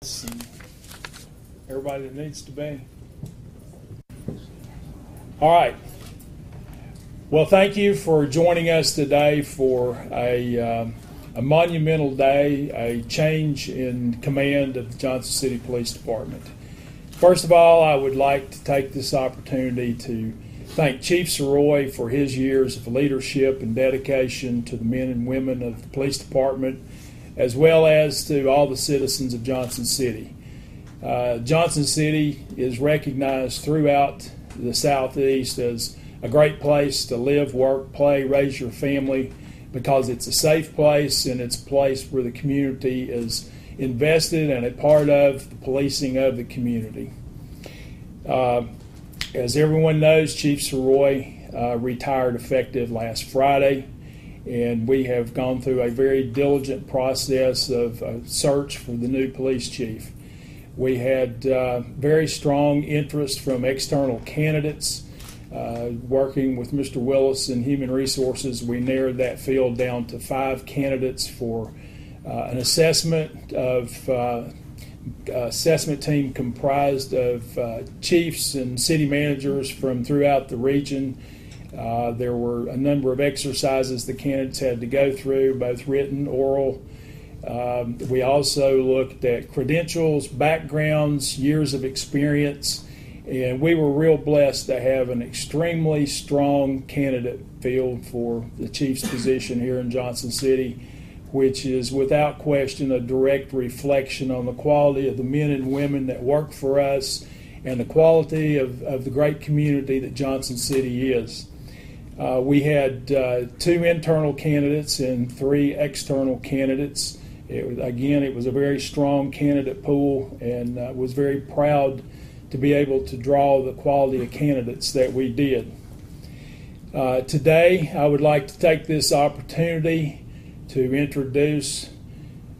lights and everybody that needs to be. All right. Well, thank you for joining us today for a monumental day, a change in command of the Johnson City Police Department. First of all, I would like to take this opportunity to thank Chief Soroy for his years of leadership and dedication to the men and women of the police department, as well as to all the citizens of Johnson City. Johnson City is recognized throughout the Southeast as a great place to live, work, play, raise your family, because it's a safe place and it's a place where the community is invested and a part of the policing of the community. As everyone knows, Chief Soroy retired effective last Friday, and we have gone through a very diligent process of search for the new police chief. We had very strong interest from external candidates. Working with Mr. Willis in Human Resources, we narrowed that field down to 5 candidates for an assessment team comprised of chiefs and city managers from throughout the region. There were a number of exercises the candidates had to go through, both written, oral. We also looked at credentials, backgrounds, years of experience, and we were real blessed to have an extremely strong candidate field for the chief's position here in Johnson City, which is without question a direct reflection on the quality of the men and women that work for us and the quality of the great community that Johnson City is. We had 2 internal candidates and 3 external candidates. It was a very strong candidate pool, and was very proud to be able to draw the quality of candidates that we did. Today, I would like to take this opportunity to introduce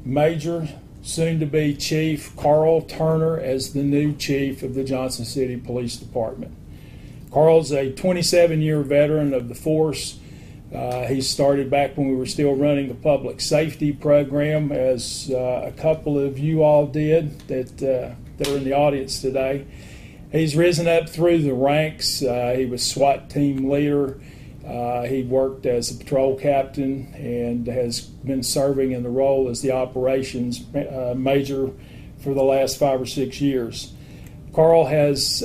Major, soon-to-be Chief Karl Turner as the new chief of the Johnson City Police Department. Karl's a 27-year veteran of the force. He started back when we were still running the public safety program, as a couple of you all did that are in the audience today. He's risen up through the ranks. He was SWAT team leader. He worked as a patrol captain and has been serving in the role as the operations major for the last 5 or 6 years. Karl has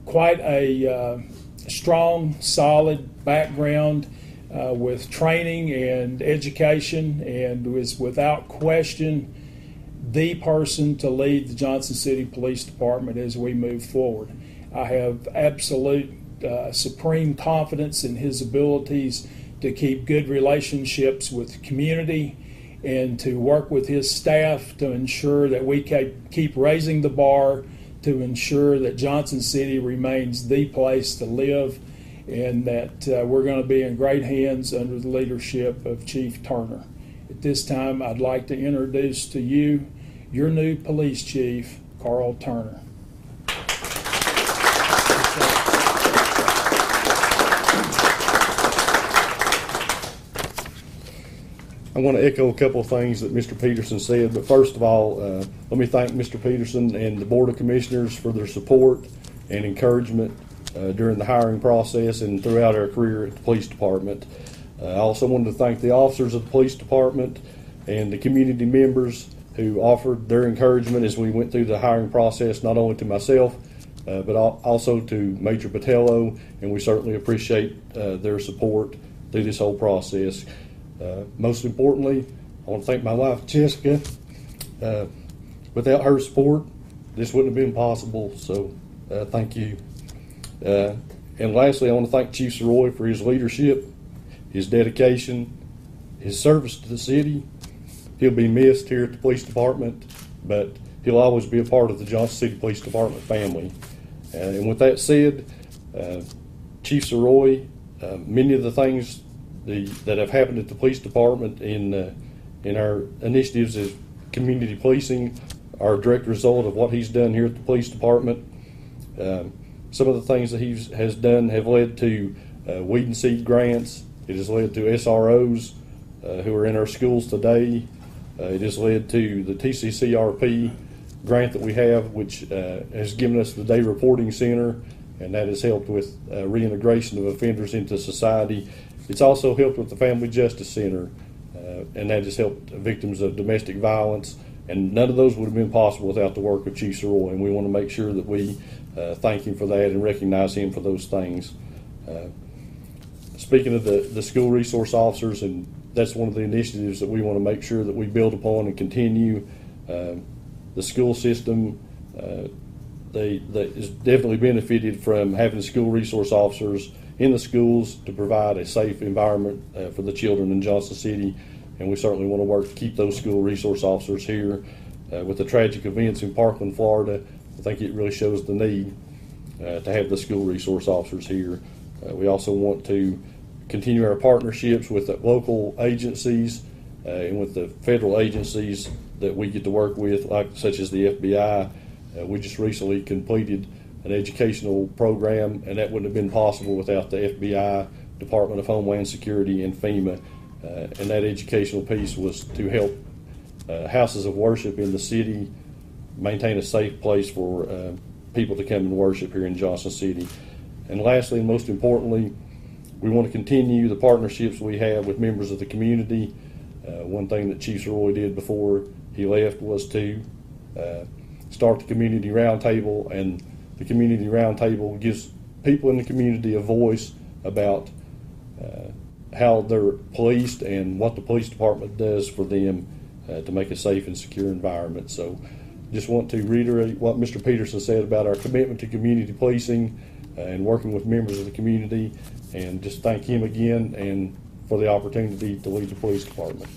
quite a strong, solid background with training and education, and was without question the person to lead the Johnson City Police Department as we move forward. I have absolute supreme confidence in his abilities to keep good relationships with the community and to work with his staff to ensure that we keep raising the bar, to ensure that Johnson City remains the place to live, and that we're going to be in great hands under the leadership of Chief Turner. At this time, I'd like to introduce to you your new police chief, Karl Turner. I want to echo a couple of things that Mr. Peterson said, but first of all, let me thank Mr. Peterson and the Board of Commissioners for their support and encouragement during the hiring process and throughout our career at the police department. I also wanted to thank the officers of the police department and the community members who offered their encouragement as we went through the hiring process, not only to myself, but also to Major Botello, and we certainly appreciate their support through this whole process. Most importantly, I want to thank my wife, Jessica. Without her support, this wouldn't have been possible, so thank you. And lastly, I want to thank Chief Soroy for his leadership, his dedication, his service to the city. He'll be missed here at the police department, but he'll always be a part of the Johnson City Police Department family. And with that said, Chief Soroy, many of the things that have happened at the police department in our initiatives as community policing are a direct result of what he's done here at the police department. Some of the things that he has done have led to weed and seed grants. It has led to SROs who are in our schools today. It has led to the TCCRP grant that we have, which has given us the Day Reporting Center, and that has helped with reintegration of offenders into society. It's also helped with the Family Justice Center, and that has helped victims of domestic violence. And none of those would have been possible without the work of Chief Soroy, and we want to make sure that we thank him for that and recognize him for those things. Speaking of the school resource officers, and that's one of the initiatives that we want to make sure that we build upon and continue. The school system they is definitely benefited from having school resource officers in the schools to provide a safe environment for the children in Johnson City. And we certainly want to work to keep those school resource officers here. With the tragic events in Parkland, Florida, I think it really shows the need to have the school resource officers here. We also want to continue our partnerships with the local agencies and with the federal agencies that we get to work with, such as the FBI. We just recently completed an educational program, and that wouldn't have been possible without the FBI, Department of Homeland Security, and FEMA. And that educational piece was to help houses of worship in the city maintain a safe place for people to come and worship here in Johnson City. And lastly, and most importantly, we want to continue the partnerships we have with members of the community. One thing that Chief Soroy did before he left was to start the Community Roundtable, and the Community Roundtable gives people in the community a voice about how they're policed and what the police department does for them to make a safe and secure environment. So just want to reiterate what Mr. Peterson said about our commitment to community policing and working with members of the community, and just thank him again and for the opportunity to lead the police department.